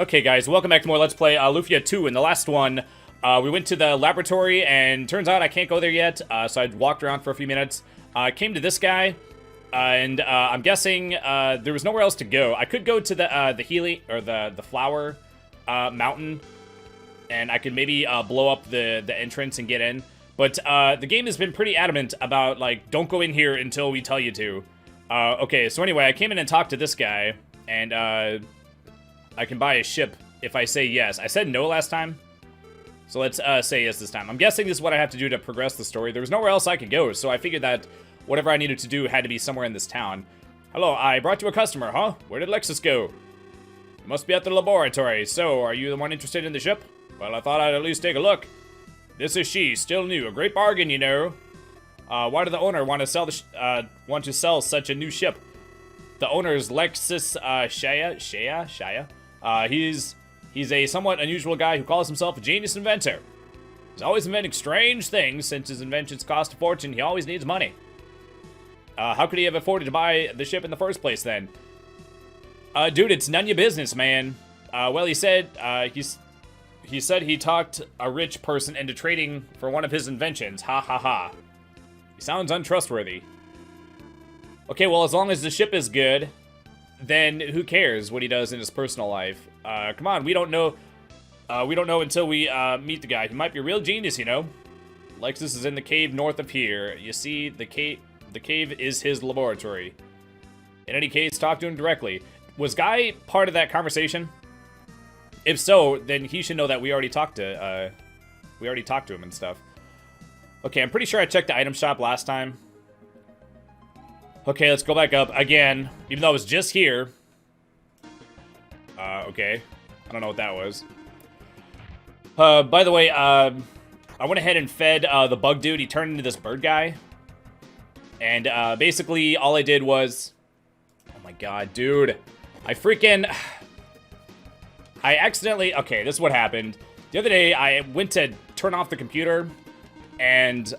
Okay, guys, welcome back to more Let's Play Lufia 2. In the last one, we went to the laboratory, and turns out I can't go there yet, so I walked around for a few minutes. Came to this guy, and I'm guessing there was nowhere else to go. I could go to the Healy, or the Flower Mountain, and I could maybe blow up the entrance and get in. But the game has been pretty adamant about, like, don't go in here until we tell you to. Okay, so anyway, I came in and talked to this guy, and I can buy a ship if I say yes. I said no last time, so let's say yes this time. I'm guessing this is what I have to do to progress the story. There was nowhere else I could go, so I figured that whatever I needed to do had to be somewhere in this town. Hello, I brought you a customer, huh? Where did Lexus go? You must be at the laboratory. So, are you the one interested in the ship? Well, I thought I'd at least take a look. This is she, still new. A great bargain, you know. Why did the owner want to sell such a new ship? The owner is Lexus Shaya. He's a somewhat unusual guy who calls himself a genius inventor. He's always inventing strange things. Since his inventions cost a fortune, he always needs money. How could he have afforded to buy the ship in the first place, then? Dude, it's none of your business, man. Well, he said he talked a rich person into trading for one of his inventions. Ha ha ha. He sounds untrustworthy. Okay, well, as long as the ship is good, then who cares what he does in his personal life? Come on, we don't know until we meet the guy. He might be a real genius, you know. Lexus is in the cave north of here. You see, the cave is his laboratory. In any case, talk to him directly. Was Guy part of that conversation? If so, then he should know that we already talked to him and stuff. Okay, I'm pretty sure I checked the item shop last time. Okay, let's go back up again, even though it was just here. Okay. I don't know what that was. By the way, I went ahead and fed the bug dude. He turned into this bird guy. And basically, all I did was... Oh my god, dude. I accidentally... Okay, this is what happened. The other day, I went to turn off the computer, and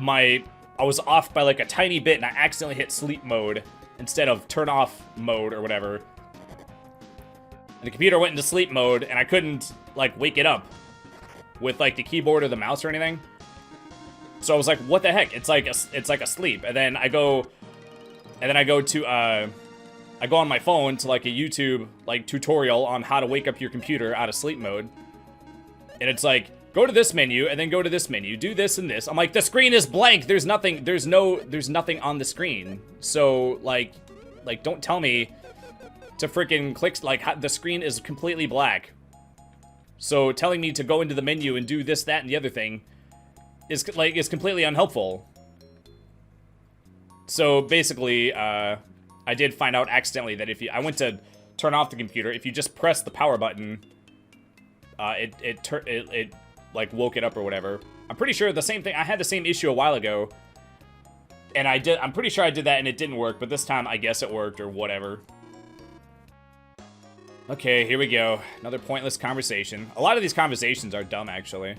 I was off by like a tiny bit, and I accidentally hit sleep mode instead of turn off mode or whatever. And the computer went into sleep mode, and I couldn't like wake it up with like the keyboard or the mouse or anything. So I was like, "What the heck?" It's like asleep. And then I go on my phone to like a YouTube like tutorial on how to wake up your computer out of sleep mode, and it's like, go to this menu, and then go to this menu. Do this and this. I'm like, the screen is blank. There's nothing on the screen. So, like, don't tell me to freaking click, like, the screen is completely black. So, telling me to go into the menu and do this, that, and the other thing is completely unhelpful. So, basically, I did find out accidentally that I went to turn off the computer, if you just press the power button, it like woke it up or whatever. I'm pretty sure the same thing. I had the same issue a while ago, and I'm pretty sure I did that and it didn't work, but this time I guess it worked or whatever. Okay, here we go. Another pointless conversation. A lot of these conversations are dumb, actually.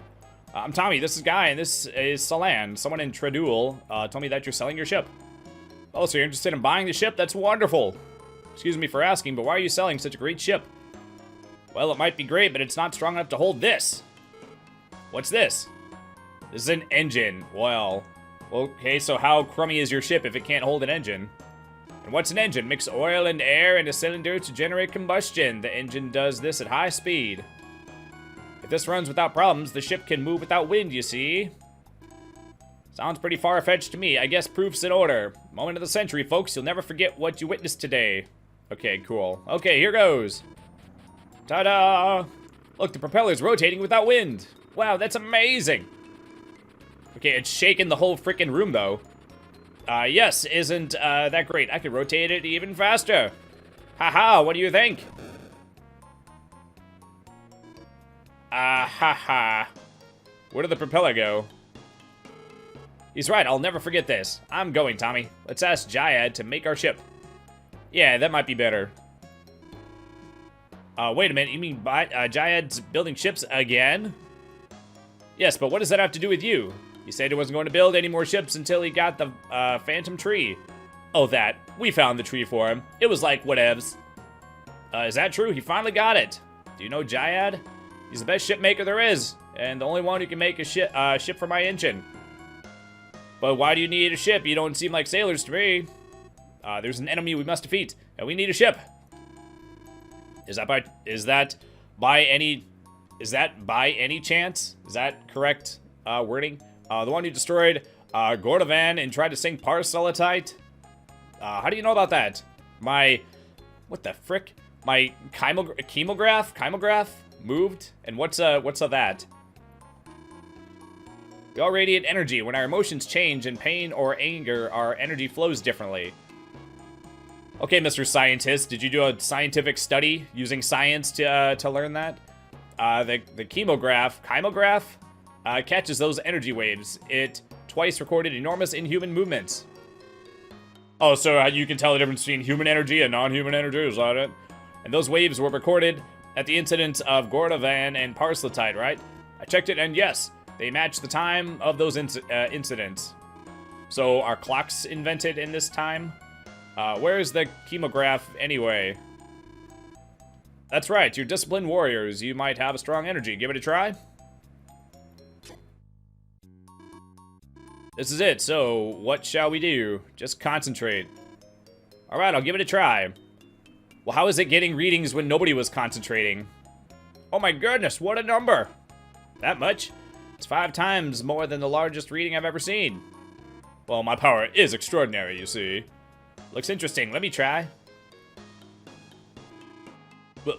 I'm Tommy, this is Guy, and this is Salan. Someone in Tredul told me that you're selling your ship. Oh, so you're interested in buying the ship? That's wonderful. Excuse me for asking, but why are you selling such a great ship? Well, it might be great, but it's not strong enough to hold this. What's this? This is an engine. Well, okay, so how crummy is your ship if it can't hold an engine? And what's an engine? Mix oil and air in a cylinder to generate combustion. The engine does this at high speed. If this runs without problems, the ship can move without wind, you see? Sounds pretty far-fetched to me. I guess proof's in order. Moment of the century, folks. You'll never forget what you witnessed today. Okay, cool. Okay, here goes. Ta-da! Look, the propeller's rotating without wind. Wow, that's amazing. Okay, it's shaking the whole freaking room, though. Yes, isn't that great? I could rotate it even faster. Haha, what do you think? Haha. Where did the propeller go? He's right, I'll never forget this. I'm going, Tommy. Let's ask Jayad to make our ship. Yeah, that might be better. Wait a minute, you mean Jayad's building ships again? Yes, but what does that have to do with you? He said he wasn't going to build any more ships until he got the Phantom Tree. Oh, that. We found the tree for him. It was like, whatevs. Is that true? He finally got it. Do you know Jayad? He's the best ship maker there is, and the only one who can make a ship for my engine. But why do you need a ship? You don't seem like sailors to me. There's an enemy we must defeat, and we need a ship. Is that by any chance? Is that correct wording? The one who destroyed Gordovan and tried to sink Parselitite? How do you know about that? What the frick? My chemograph moved? And what's that? We all radiate energy. When our emotions change in pain or anger, our energy flows differently. Okay, Mr. Scientist, did you do a scientific study using science to learn that? The chemograph catches those energy waves. It twice recorded enormous inhuman movements. Oh, so you can tell the difference between human energy and non-human energy, is that it? And those waves were recorded at the incident of Gordovan and Parselitite, right? I checked it, and yes, they match the time of those incidents. So are clocks invented in this time? Where's the chemograph anyway? That's right, you're disciplined warriors. You might have a strong energy. Give it a try. This is it, so what shall we do? Just concentrate. Alright, I'll give it a try. Well, how is it getting readings when nobody was concentrating? Oh my goodness, what a number! That much? It's 5 times more than the largest reading I've ever seen. Well, my power is extraordinary, you see. Looks interesting, let me try.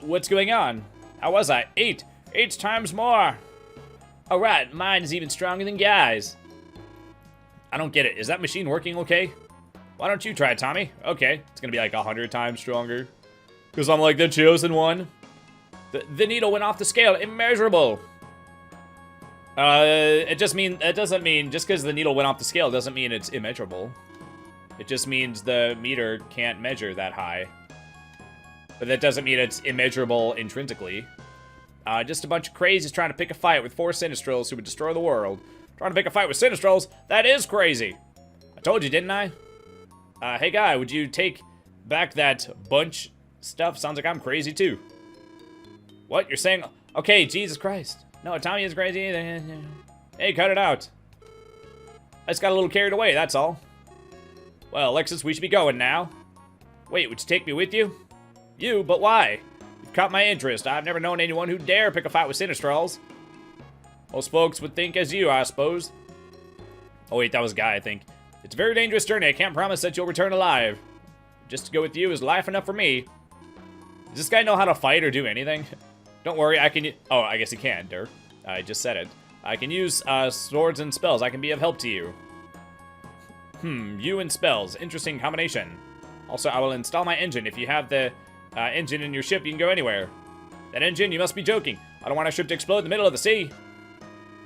What's going on? How was I? 8 times more! Alright, mine is even stronger than Guy's. I don't get it. Is that machine working okay? Why don't you try it, Tommy? Okay, it's gonna be like 100 times stronger. Because I'm like the chosen one. The needle went off the scale. Immeasurable. It doesn't mean just because the needle went off the scale doesn't mean it's immeasurable. It just means the meter can't measure that high. But that doesn't mean it's immeasurable intrinsically. Just a bunch of crazies trying to pick a fight with 4 Sinistrals who would destroy the world. Trying to pick a fight with Sinistrals? That is crazy. I told you, didn't I? Hey guy, would you take back that bunch stuff? Sounds like I'm crazy too. What? You're saying? Okay, Jesus Christ. No, Tommy is crazy either. Hey, cut it out. I just got a little carried away, that's all. Well, Alexis, we should be going now. Wait, would you take me with you? You? But why? You've caught my interest. I've never known anyone who dare pick a fight with Sinistrals. Most folks would think as you, I suppose. Oh wait, that was a guy, I think. It's a very dangerous journey. I can't promise that you'll return alive. Just to go with you is life enough for me. Does this guy know how to fight or do anything? Don't worry, I can... Oh, I guess he can, I just said it. I can use swords and spells. I can be of help to you. You and spells. Interesting combination. Also, I will install my engine. If you have the engine in your ship, you can go anywhere. That engine? You must be joking. I don't want our ship to explode in the middle of the sea.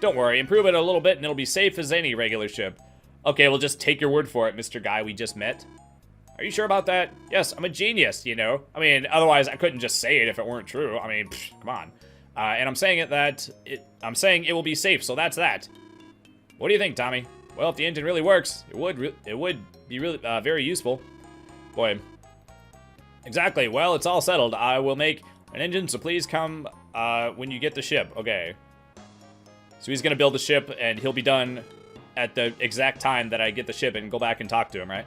Don't worry, improve it a little bit and it'll be safe as any regular ship. Okay, we'll just take your word for it, Mr. Guy we just met. Are you sure about that? Yes, I'm a genius, you know. I mean, otherwise I couldn't just say it if it weren't true. I mean, come on. And I'm saying I'm saying it will be safe, so that's that. What do you think, Tommy? Well, if the engine really works, it would be really very useful. Boy. Exactly. Well, it's all settled. I will make an engine, so please come when you get the ship. Okay. So he's gonna build the ship, and he'll be done at the exact time that I get the ship and go back and talk to him, right?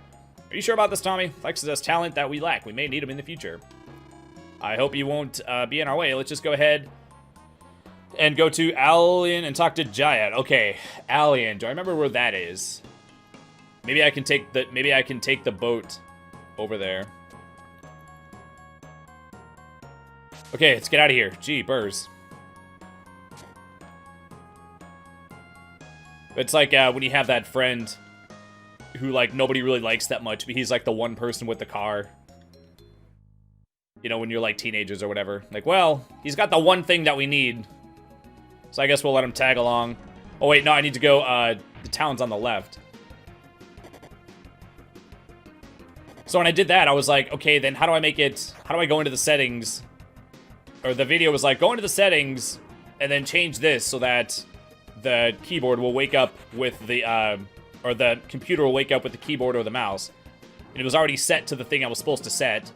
Are you sure about this, Tommy? Lex has talent that we lack. We may need him in the future. I hope you won't be in our way. Let's just go ahead and go to Alien and talk to Jayad. Okay, Alien. Do I remember where that is? Maybe I can take the boat over there. Okay, let's get out of here. Gee, burrs. It's like when you have that friend who, like, nobody really likes that much, but he's, like, the one person with the car. You know, when you're, like, teenagers or whatever. Like, well, he's got the one thing that we need. So I guess we'll let him tag along. Oh, wait, no, I need to go, the town's on the left. So when I did that, I was like, okay, then how do I go into the settings? Or the video was like, go into the settings, and then change this so that the keyboard will wake up with the, or the computer will wake up with the keyboard or the mouse. And it was already set to the thing I was supposed to set.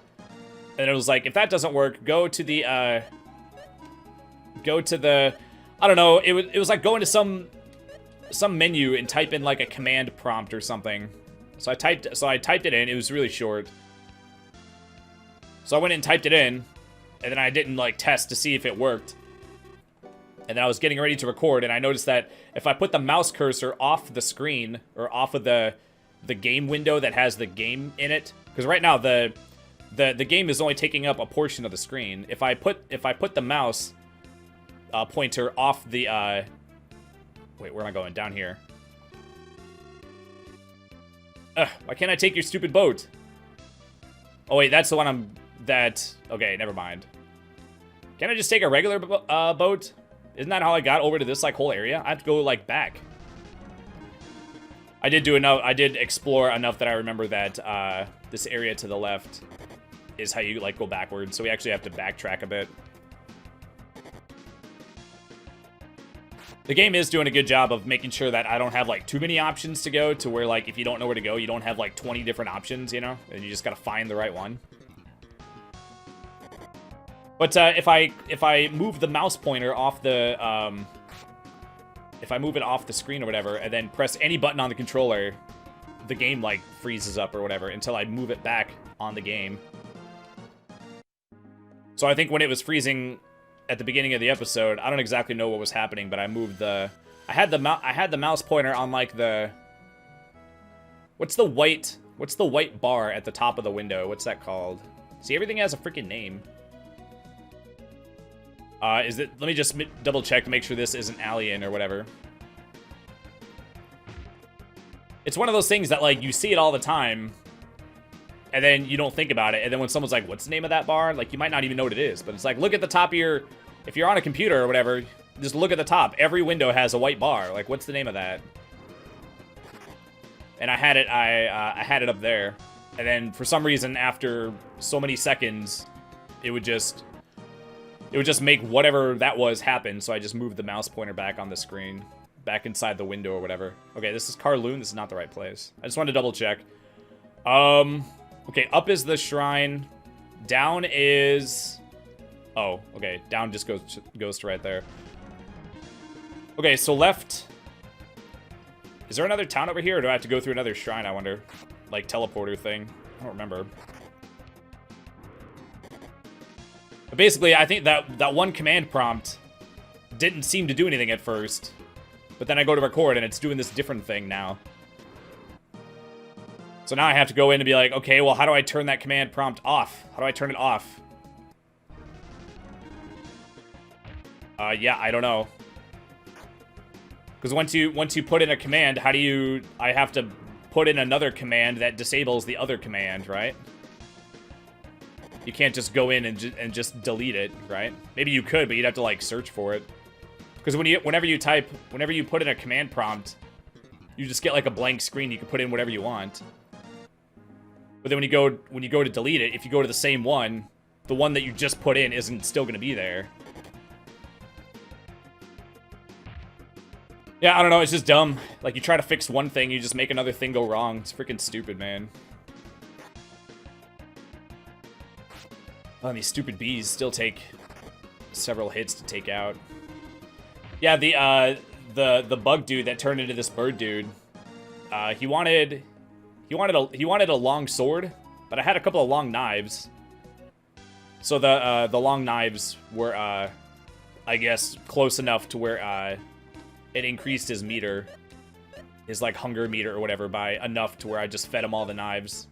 And it was like, if that doesn't work, go to the go to the, I don't know, it was like going to some menu and type in like a command prompt or something. So I typed it in. It was really short. So I went and typed it in, and then I didn't like test to see if it worked. And then I was getting ready to record, and I noticed that if I put the mouse cursor off the screen or off of the game window that has the game in it, because right now the game is only taking up a portion of the screen. If I put the mouse pointer off the wait, where am I going? Down here. Why can't I take your stupid boat? Oh wait, that's the one okay, never mind. Can't I just take a regular boat? Isn't that how I got over to this like whole area? I have to go like back. I did do enough. I did explore enough that I remember that this area to the left is how you like go backwards. So we actually have to backtrack a bit. The game is doing a good job of making sure that I don't have like too many options to go to where like if you don't know where to go, you don't have like 20 different options, you know? And you just gotta find the right one. But if I move the mouse pointer off the if I move it off the screen or whatever, and then press any button on the controller, the game like freezes up or whatever until I move it back on the game. So I think when it was freezing at the beginning of the episode, I don't exactly know what was happening, but I moved I had the mouse pointer on like the, what's the white bar at the top of the window? What's that called? See, everything has a freaking name. Let me just double check to make sure this isn't alien or whatever. It's one of those things that like you see it all the time and then you don't think about it. And then when someone's like, what's the name of that bar? Like you might not even know what it is, but it's like, look at the top of your, if you're on a computer or whatever, just look at the top. Every window has a white bar. Like what's the name of that? And I had it up there. And then for some reason, after so many seconds, it would just make whatever that was happen, so I just moved the mouse pointer back on the screen, back inside the window or whatever. Okay, this is Kowloon. This is not the right place. I just wanted to double check. Okay, up is the shrine. Down is... Oh, okay. Down just goes to right there. Okay, so left... Is there another town over here, or do I have to go through another shrine, I wonder? Like, teleporter thing. I don't remember. But basically, I think that one command prompt didn't seem to do anything at first. But then I go to record, and it's doing this different thing now. So now I have to go in and be like, okay, well, how do I turn that command prompt off? How do I turn it off? Yeah, I don't know. Because once you put in a command, how do you... I have to put in another command that disables the other command, right? You can't just go in and just delete it, right? Maybe you could, but you'd have to like search for it. Because whenever you put in a command prompt, you just get like a blank screen. You can put in whatever you want. But then when you go to delete it, if you go to the same one, the one that you just put in isn't still going to be there. Yeah, I don't know. It's just dumb. Like you try to fix one thing, you just make another thing go wrong. It's freaking stupid, man. Oh, and these stupid bees still take several hits to take out. Yeah, the bug dude that turned into this bird dude. He wanted a long sword, but I had a couple of long knives. So the long knives were I guess close enough to where it increased his meter, his like hunger meter or whatever by enough to where I just fed him all the knives,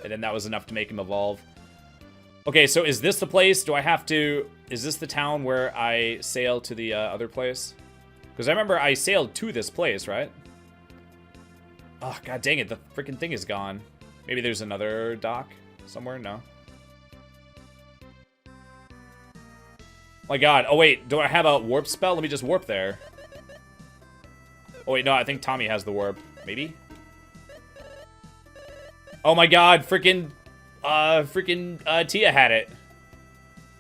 and then that was enough to make him evolve. Okay, so is this the place? Is this the town where I sail to the other place? Because I remember I sailed to this place, right? Oh, god dang it, the freaking thing is gone. Maybe there's another dock somewhere? No. My god, oh wait, do I have a warp spell? Let me just warp there. Oh wait, no, I think Tommy has the warp. Maybe? Oh my god, freaking Tia had it.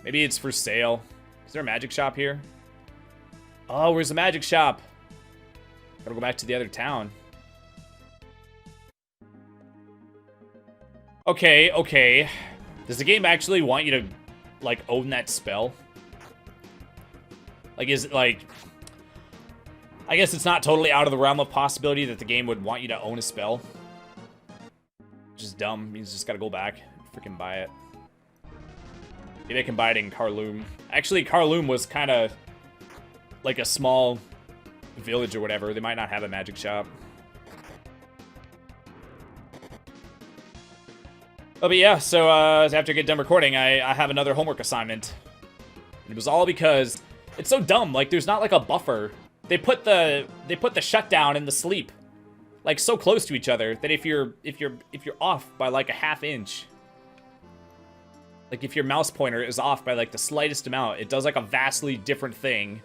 Maybe it's for sale. Is there a magic shop here? Oh, where's the magic shop? Gotta go back to the other town. Okay, okay. Does the game actually want you to, like, own that spell? Like, is it, like... I guess it's not totally out of the realm of possibility that the game would want you to own a spell. Which is dumb. Means you just gotta go back and freaking buy it. Maybe I can buy it in Karloom. Actually, Karloom was kind of like a small village or whatever. They might not have a magic shop. Oh, but yeah, so after I get done recording, I have another homework assignment. And it was all because it's so dumb. Like, there's not like a buffer. They put the shutdown and the sleep like so close to each other that if you're off by like a ½ inch, like if your mouse pointer is off by like the slightest amount, it does like a vastly different thing.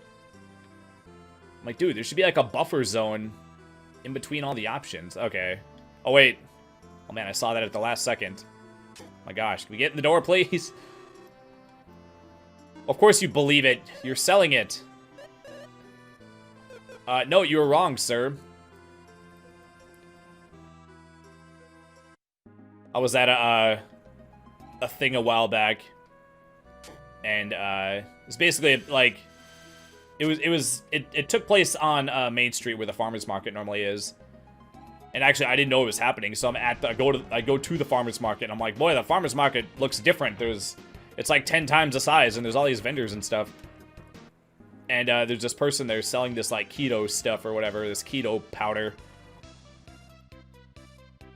I'm like, dude, there should be like a buffer zone in between all the options. Okay. Oh wait. Oh man, I saw that at the last second. Oh my gosh, can we get in the door, please? Of course you believe it. You're selling it. No, you were wrong, sir. I was at a thing a while back, and it's basically like it took place on Main Street where the farmers market normally is. And actually, I didn't know it was happening, so I go to the farmers market, and I'm like, boy, the farmers market looks different. It's like 10 times the size, and there's all these vendors and stuff. And there's this person there selling this like keto stuff or whatever, this keto powder.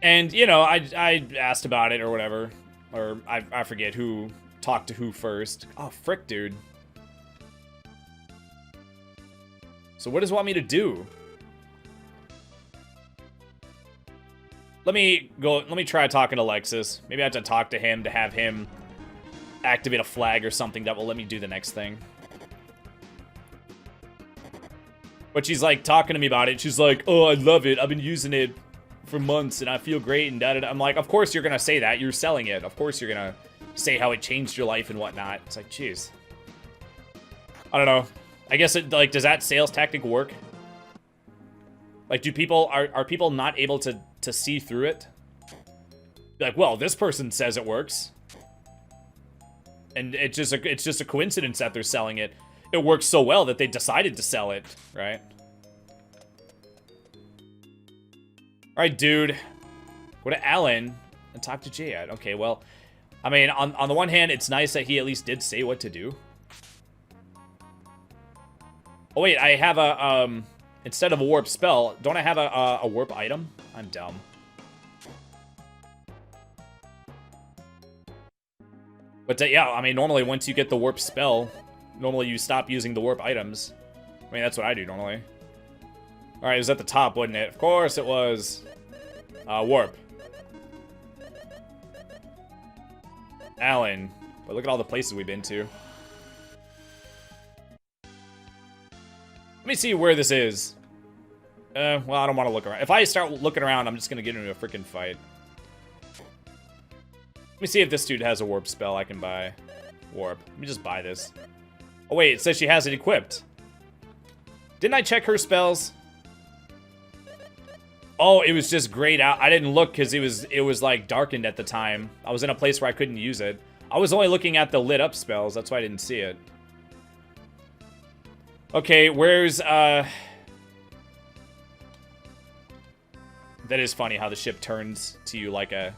And, you know, I asked about it or whatever. Or I forget who talked to who first. Oh, frick, dude. So what does it want me to do? Let me try talking to Lexus. Maybe I have to talk to him to have him activate a flag or something that will let me do the next thing. But she's like talking to me about it. She's like, oh, I love it. I've been using it for months and I feel great and da da da. I'm like, of course you're gonna say that. You're selling it. Of course you're gonna say how it changed your life and whatnot. It's like, jeez. I don't know. I guess it, like, does that sales tactic work? Like, do people, are people not able to see through it? Like, well, this person says it works. And it's just a coincidence that they're selling it. It works so well that they decided to sell it, right? Alright, dude. Go to Alan and talk to Jayad. Okay, well, I mean, on the one hand, it's nice that he at least did say what to do. Oh, wait, I have a, instead of a warp spell, don't I have a warp item? I'm dumb. But yeah, I mean, normally once you get the warp spell, normally you stop using the warp items. I mean, that's what I do normally. Alright, it was at the top, wasn't it? Of course it was. Warp. Alan. But look at all the places we've been to. Let me see where this is. Well, I don't want to look around. If I start looking around, I'm just going to get into a freaking fight. Let me see if this dude has a warp spell I can buy. Warp. Let me just buy this. Oh, wait, it says she has it equipped. Didn't I check her spells? Oh, it was just grayed out. I didn't look because it was like darkened at the time. I was in a place where I couldn't use it. I was only looking at the lit up spells. That's why I didn't see it. Okay, where's that is funny how the ship turns to you like a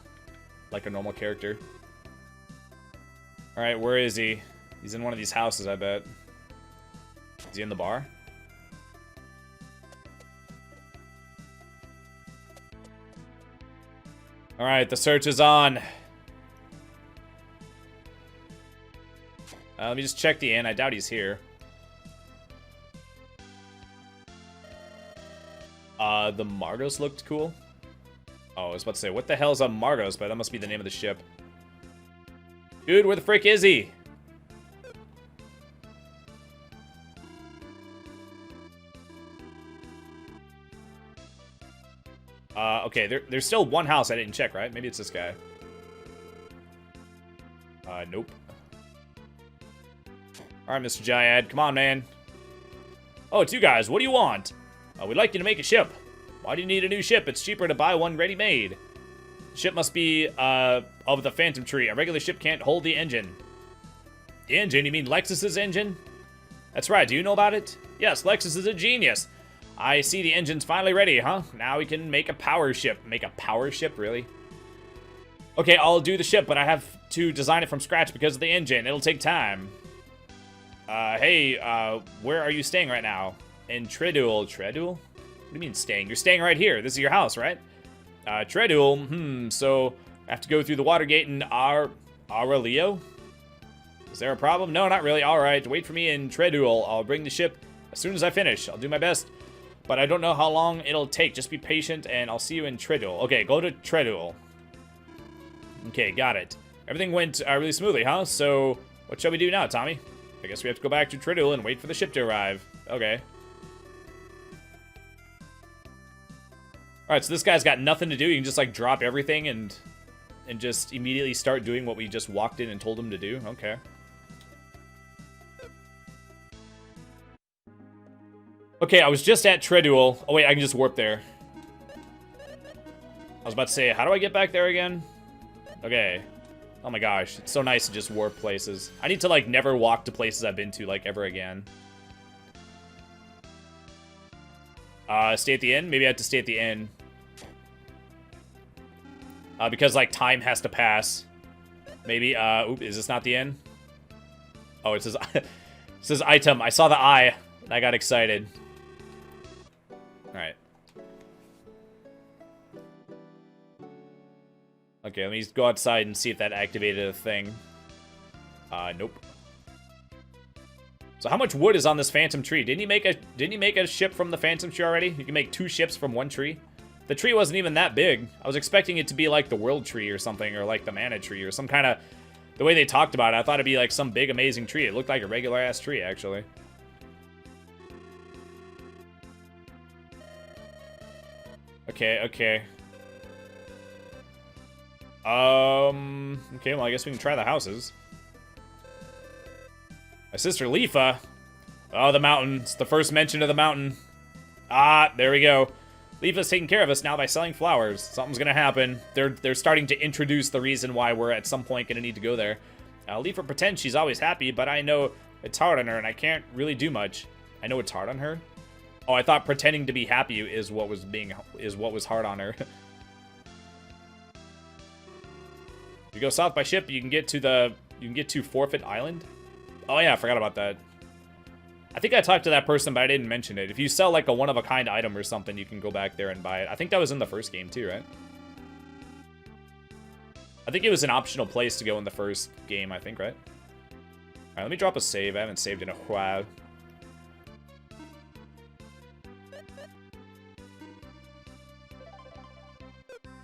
normal character. All right, where is he? He's in one of these houses, I bet. Is he in the bar? All right, the search is on. Let me just check the inn. I doubt he's here. The Margos looked cool. Oh, I was about to say, what the hell is a Margos? But that must be the name of the ship. Dude, where the frick is he? Okay, there's still one house I didn't check, right? Maybe it's this guy. Nope. Alright, Mr. Jayad, come on, man. Oh, it's you guys. What do you want? We'd like you to make a ship. Why do you need a new ship? It's cheaper to buy one ready-made. The ship must be, of the Phantom Tree. A regular ship can't hold the engine. The engine? You mean Lexus's engine? That's right, do you know about it? Yes, Lexus is a genius. I see the engine's finally ready, huh? Now we can make a power ship. Make a power ship, really? Okay, I'll do the ship, but I have to design it from scratch because of the engine. It'll take time. Hey, where are you staying right now? In Treduel. Treduel? What do you mean staying? You're staying right here. This is your house, right? Treduel, so I have to go through the water gate in Aurelio? Is there a problem? No, not really. All right, wait for me in Treduel. I'll bring the ship as soon as I finish. I'll do my best, but I don't know how long it'll take. Just be patient, and I'll see you in Treduel. Okay, go to Treduel. Okay, got it. Everything went really smoothly, huh? So, what shall we do now, Tommy? I guess we have to go back to Treduel and wait for the ship to arrive. Okay. Alright, so this guy's got nothing to do. You can just, like, drop everything and just immediately start doing what we just walked in and told him to do. Okay. Okay, I was just at Treduel. Oh, wait, I can just warp there. I was about to say, how do I get back there again? Okay. Oh my gosh, it's so nice to just warp places. I need to, like, never walk to places I've been to, like, ever again. Stay at the inn? Maybe I have to stay at the inn. Because, like, time has to pass. Maybe, oop, is this not the inn? Oh, it says, it says item. I saw the I, and I got excited. Alright. Okay, let me just go outside and see if that activated a thing. Nope. So how much wood is on this phantom tree? Didn't he make a ship from the phantom tree already? You can make 2 ships from 1 tree. The tree wasn't even that big. I was expecting it to be like the world tree or something, or like the mana tree or some kind of... The way they talked about it, I thought it'd be like some big amazing tree. It looked like a regular ass tree, actually. Okay, okay. Okay, well, I guess we can try the houses. My sister Lufia. Oh, the mountain. It's the first mention of the mountain. Ah, there we go. Lufia's taking care of us now by selling flowers. Something's gonna happen. They're starting to introduce the reason why we're at some point gonna need to go there. Lufia pretends she's always happy, but I know it's hard on her, and I can't really do much. I know it's hard on her? Oh, I thought pretending to be happy is what was hard on her. If you go south by ship, you can get to Forfeit Island. Oh yeah, I forgot about that. I think I talked to that person, but I didn't mention it. If you sell like a one-of-a-kind item or something, you can go back there and buy it. I think that was in the first game too, right? I think it was an optional place to go in the first game, I think, right? Alright, let me drop a save. I haven't saved in a while.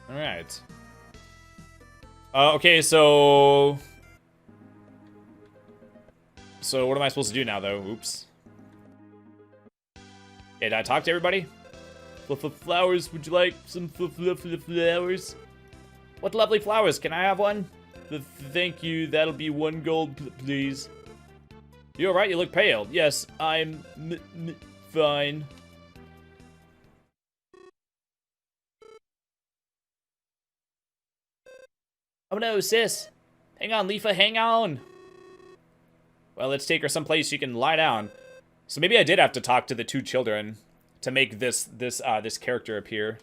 Alright. Okay, so what am I supposed to do now, though? Oops. Okay, did I talk to everybody? Flowers, would you like some flowers? What lovely flowers, can I have one? Thank you, that'll be 1 gold, please. You alright? You look pale. Yes, I'm fine. Oh no, sis. Hang on, Lufia, hang on. Well, let's take her someplace she can lie down. So maybe I did have to talk to the 2 children to make this character appear.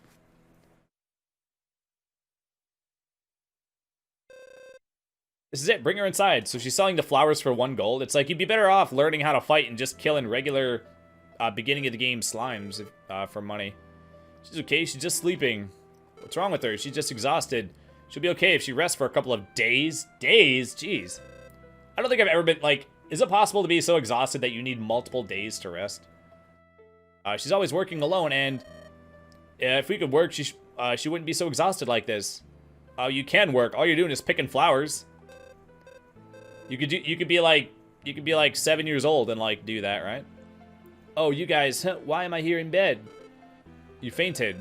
This is it. Bring her inside. So she's selling the flowers for 1 gold. It's like you'd be better off learning how to fight and just killing regular beginning of the game slimes for money. She's okay. She's just sleeping. What's wrong with her? She's just exhausted. She'll be okay if she rests for a couple of days. Days? Jeez. I don't think I've ever been, like... Is it possible to be so exhausted that you need multiple days to rest? She's always working alone, and if we could work, she wouldn't be so exhausted like this. You can work. All you're doing is picking flowers. You could be like 7 years old and like do that, right? Oh, you guys, why am I here in bed? You fainted.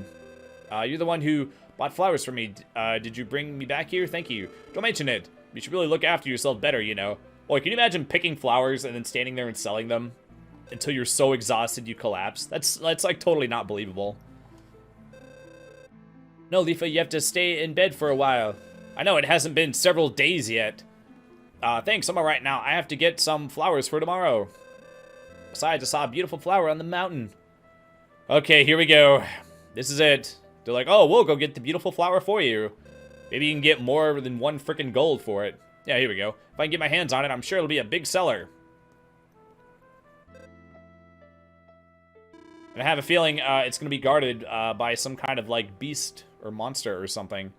You're the one who bought flowers for me. Did you bring me back here? Thank you. Don't mention it. You should really look after yourself better, you know. Boy, can you imagine picking flowers and then standing there and selling them until you're so exhausted you collapse? That's like totally not believable. No, Lufia, you have to stay in bed for a while. I know, it hasn't been several days yet. Thanks, I'm alright now. I have to get some flowers for tomorrow. Besides, I saw a beautiful flower on the mountain. Okay, here we go. This is it. They're like, oh, we'll go get the beautiful flower for you. Maybe you can get more than 1 freaking gold for it. Yeah, here we go. If I can get my hands on it, I'm sure it'll be a big seller. And I have a feeling it's going to be guarded by some kind of, like, beast or monster or something.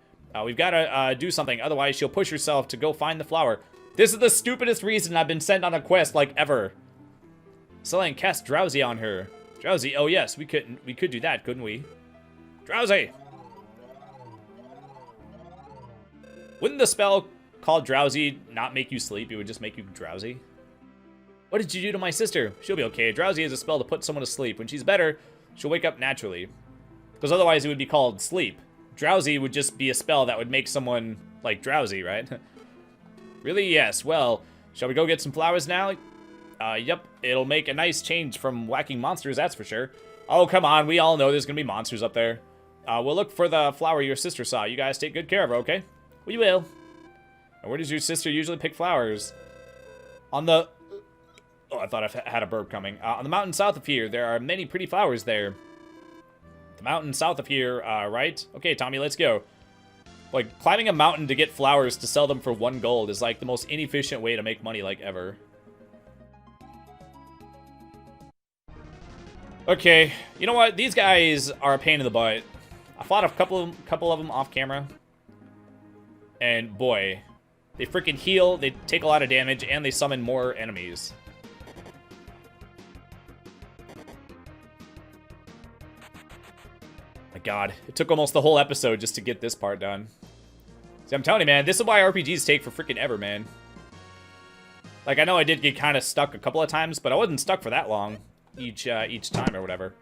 We've got to do something, otherwise she'll push herself to go find the flower. This is the stupidest reason I've been sent on a quest, like, ever. Selling cast Drowsy on her. Drowsy? Oh, yes, we could do that, couldn't we? Drowsy! Wouldn't the spell called Drowsy not make you sleep? It would just make you drowsy. What did you do to my sister? She'll be okay. Drowsy is a spell to put someone to sleep. When she's better, she'll wake up naturally. Because otherwise it would be called sleep. Drowsy would just be a spell that would make someone, like, drowsy, right? Really? Yes. Well, shall we go get some flowers now? Yep. It'll make a nice change from whacking monsters, that's for sure. Oh, come on. We all know there's going to be monsters up there. We'll look for the flower your sister saw. You guys take good care of her, okay? We will. And where does your sister usually pick flowers? On the... Oh, I thought I had a burp coming. On the mountain south of here, there are many pretty flowers there. The mountain south of here, right? Okay, Tommy, let's go. Like, climbing a mountain to get flowers to sell them for 1 gold is, like, the most inefficient way to make money, like, ever. Okay, you know what? These guys are a pain in the butt. I fought a couple of them off camera. And, boy, they freaking heal, they take a lot of damage, and they summon more enemies. My god, it took almost the whole episode just to get this part done. See, I'm telling you, man, this is why RPGs take for freaking ever, man. Like, I know I did get kind of stuck a couple of times, but I wasn't stuck for that long each time or whatever.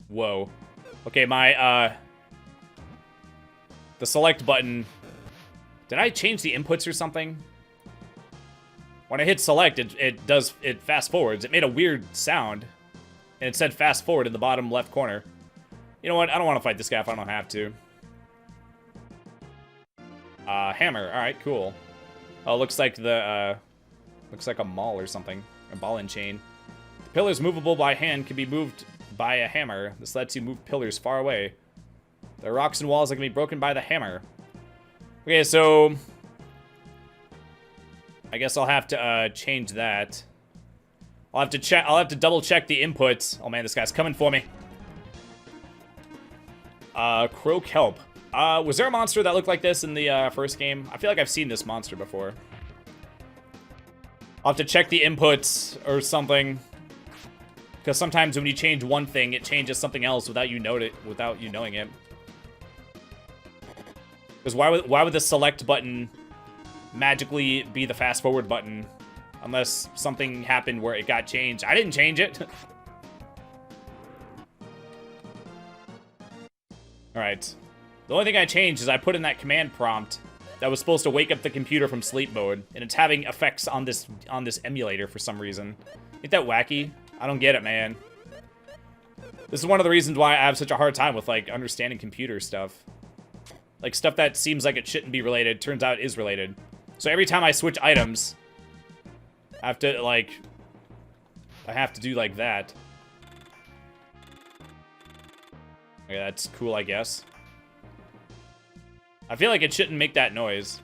Whoa. Okay, my, the select button... Did I change the inputs or something? When I hit select, it fast forwards. It made a weird sound, and it said fast forward in the bottom left corner. You know what? I don't want to fight this guy if I don't have to. Hammer. All right, cool. Oh, looks like looks like a maul or something. A ball and chain. The pillars movable by hand can be moved by a hammer. This lets you move pillars far away. There are rocks and walls that can be broken by the hammer. Okay, so I guess I'll have to change that. I'll have to check. I'll have to double check the inputs. Oh man, this guy's coming for me. Croak help. Was there a monster that looked like this in the first game? I feel like I've seen this monster before. I'll have to check the inputs or something. Because sometimes when you change one thing, it changes something else without you knowing it. Because why would the select button magically be the fast forward button unless something happened where it got changed? I didn't change it. Alright. The only thing I changed is I put in that command prompt that was supposed to wake up the computer from sleep mode, and it's having effects on this emulator for some reason. Ain't that wacky? I don't get it, man. This is one of the reasons why I have such a hard time with, like, understanding computer stuff. Like, stuff that seems like it shouldn't be related, turns out it is related. So every time I switch items, I have to, like... I have to do, like, that. Okay, that's cool, I guess. I feel like it shouldn't make that noise.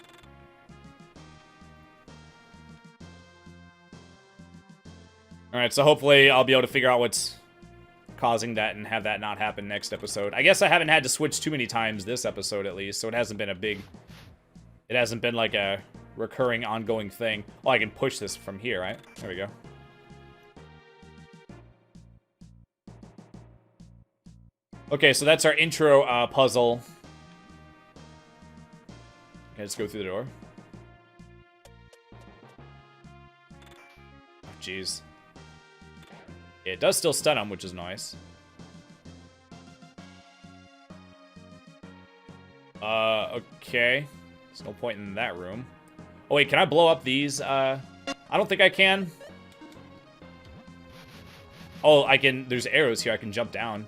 Alright, so hopefully I'll be able to figure out what's causing that and have that not happen next episode. I guess I haven't had to switch too many times this episode, at least, so it hasn't been a big... It hasn't been like a recurring, ongoing thing. Oh, I can push this from here, right? There we go. Okay, so that's our intro puzzle. Okay, let's go through the door. Oh, jeez. It does still stun him, which is nice. Okay. There's no point in that room. Oh, wait, can I blow up these? I don't think I can. Oh, I can... There's arrows here. I can jump down.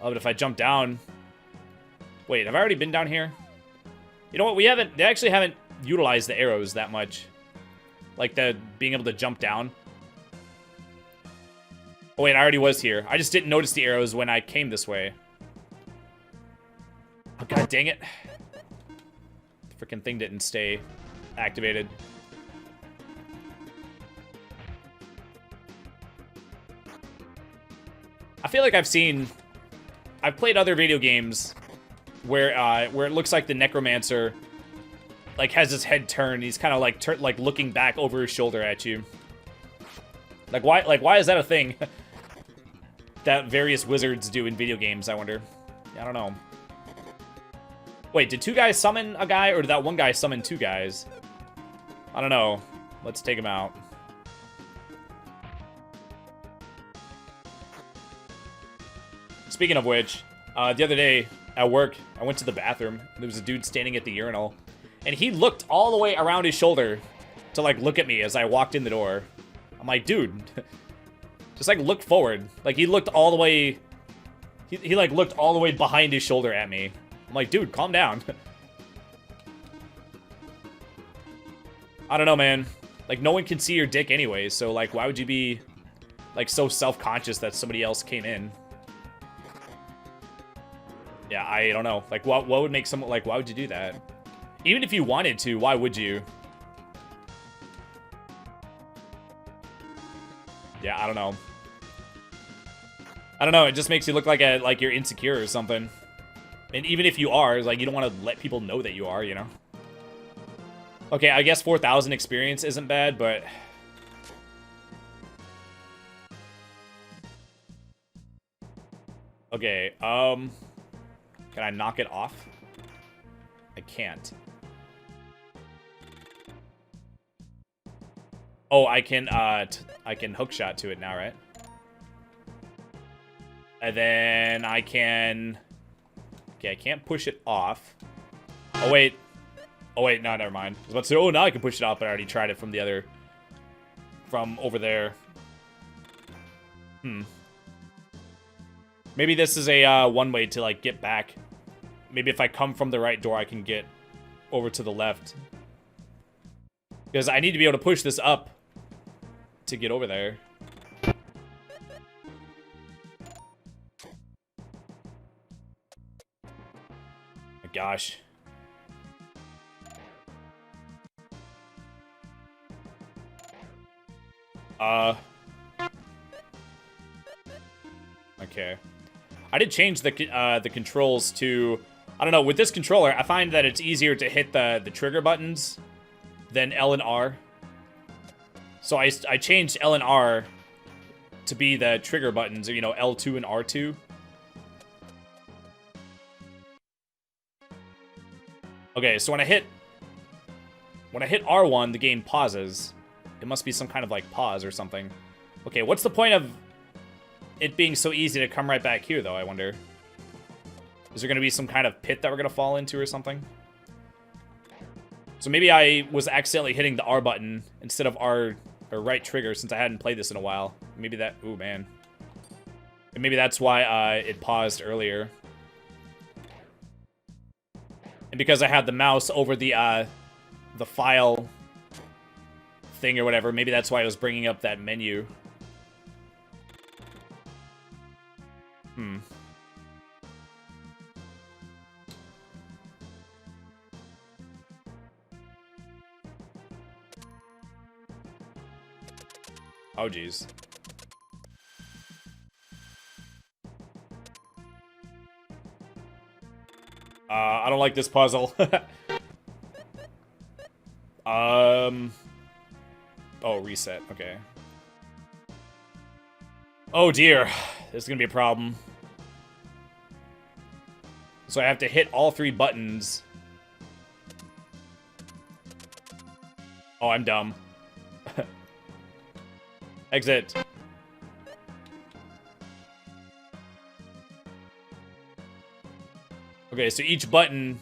Oh, but if I jump down... Wait, have I already been down here? You know what? We haven't... They actually haven't utilize the arrows that much. Like the being able to jump down. Oh wait, I already was here. I just didn't notice the arrows when I came this way. Oh god dang it. The freaking thing didn't stay activated. I feel like I've played other video games where it looks like the necromancer like has his head turned. He's kind of like looking back over his shoulder at you. Like why is that a thing that various wizards do in video games, I wonder? I don't know. Wait, did two guys summon a guy, or did that one guy summon two guys? I don't know. Let's take him out. Speaking of which, the other day at work, I went to the bathroom. There was a dude standing at the urinal, and he looked all the way around his shoulder to like look at me as I walked in the door. I'm like, dude, just like look forward. Like he looked all the way, he like looked all the way behind his shoulder at me. I'm like, dude, calm down. I don't know, man. Like no one can see your dick anyway, so like why would you be like so self-conscious that somebody else came in? Yeah, I don't know. Like what would make someone, like why would you do that? Even if you wanted to, why would you? Yeah, I don't know. I don't know, it just makes you look like you're insecure or something. And even if you are, like you don't want to let people know that you are, you know? Okay, I guess 4,000 experience isn't bad, but okay, can I knock it off? I can't. Oh, I can hookshot to it now, right? And then I can... Okay, I can't push it off. Oh, wait. Oh, wait, no, never mind. I was about to say, oh, now I can push it off, but I already tried it from the other... From over there. Maybe this is a one way to, like, get back. Maybe if I come from the right door, I can get over to the left. Because I need to be able to push this up to get over there. My gosh. Okay. I did change the controls to... I don't know, with this controller, I find that it's easier to hit the trigger buttons than L and R. So I changed L and R to be the trigger buttons, or, you know, L2 and R2. Okay, so when I hit R1, the game pauses. It must be some kind of, like, pause or something. Okay, what's the point of it being so easy to come right back here, though, I wonder? Is there going to be some kind of pit that we're going to fall into or something? So maybe I was accidentally hitting the R button instead of R or right trigger since I hadn't played this in a while. Maybe that... Ooh, man. And maybe that's why it paused earlier. And because I had the mouse over the file thing or whatever, maybe that's why I was bringing up that menu. Oh, geez. I don't like this puzzle. Oh, reset. Okay. Oh, dear. This is gonna be a problem. So I have to hit all three buttons. Oh, I'm dumb. Exit. Okay, so each button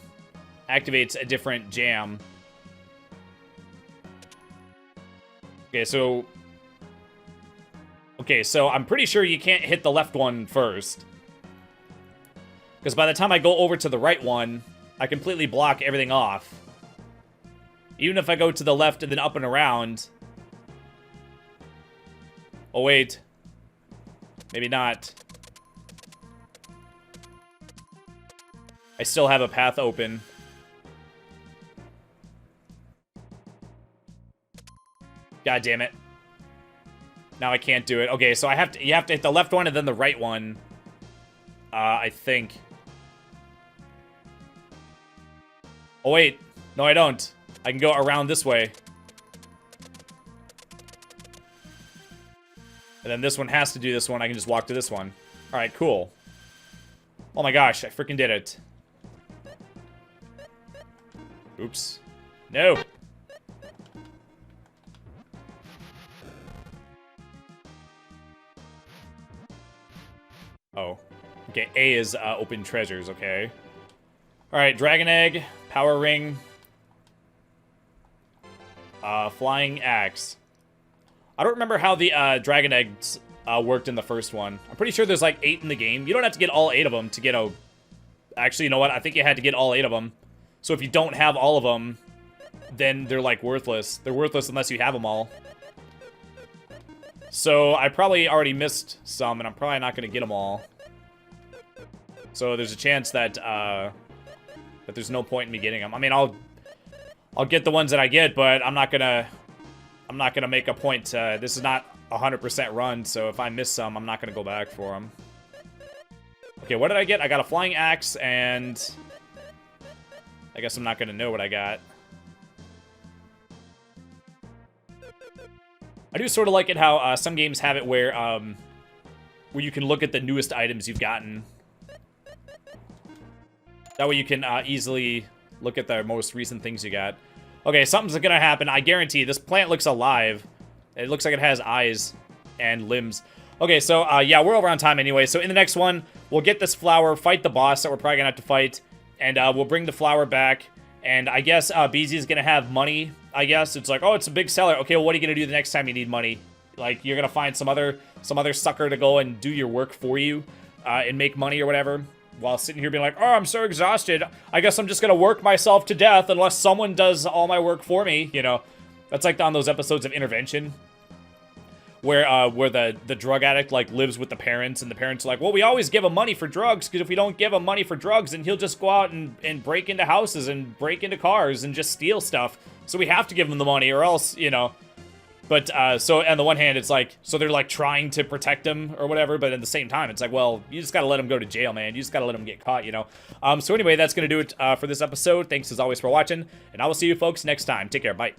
activates a different jam. Okay, so I'm pretty sure you can't hit the left one first. Because by the time I go over to the right one, I completely block everything off. Even if I go to the left and then up and around. Oh, wait. Maybe not. I still have a path open. God damn it. Now I can't do it. Okay, so you have to hit the left one and then the right one. I think. Oh, wait. No, I don't. I can go around this way. And then this one has to do this one. I can just walk to this one. Alright, cool. Oh my gosh, I freaking did it. Oops. No! Oh. Okay, A is open treasures, okay. Alright, Dragon Egg, Power Ring, Flying Axe. I don't remember how the Dragon Eggs worked in the first one. I'm pretty sure there's like 8 in the game. You don't have to get all 8 of them to get a... Actually, you know what? I think you had to get all 8 of them. So if you don't have all of them, then they're like worthless. They're worthless unless you have them all. So I probably already missed some, and I'm probably not going to get them all. So there's a chance that that there's no point in me getting them. I mean, I'll get the ones that I get, but I'm not gonna make a point. This is not 100% run, so if I miss some, I'm not gonna go back for them. Okay, what did I get? I got a flying axe, and I guess I'm not gonna know what I got. I do sort of like it how some games have it where you can look at the newest items you've gotten. That way you can easily look at the most recent things you got. Okay, something's gonna happen. I guarantee this plant looks alive. It looks like it has eyes and limbs. Okay, so yeah, we're over on time anyway. So in the next one, we'll get this flower, fight the boss that we're probably gonna have to fight, and we'll bring the flower back. And I guess BZ is gonna have money. I guess it's like, oh, it's a big seller. Okay, well, what are you gonna do the next time you need money? Like, you're gonna find some other sucker to go and do your work for you and make money or whatever. While sitting here being like, oh, I'm so exhausted. I guess I'm just gonna work myself to death unless someone does all my work for me, you know. That's like on those episodes of Intervention. Where the drug addict, like, lives with the parents, and the parents are like, well, we always give him money for drugs, because if we don't give him money for drugs, then he'll just go out and break into houses and break into cars and just steal stuff. So we have to give him the money, or else, you know. But, so, on the one hand, it's like, so they're, like, trying to protect him or whatever, but at the same time, it's like, well, you just gotta let him go to jail, man. You just gotta let him get caught, you know? So anyway, that's gonna do it for this episode. Thanks, as always, for watching, and I will see you folks next time. Take care. Bye.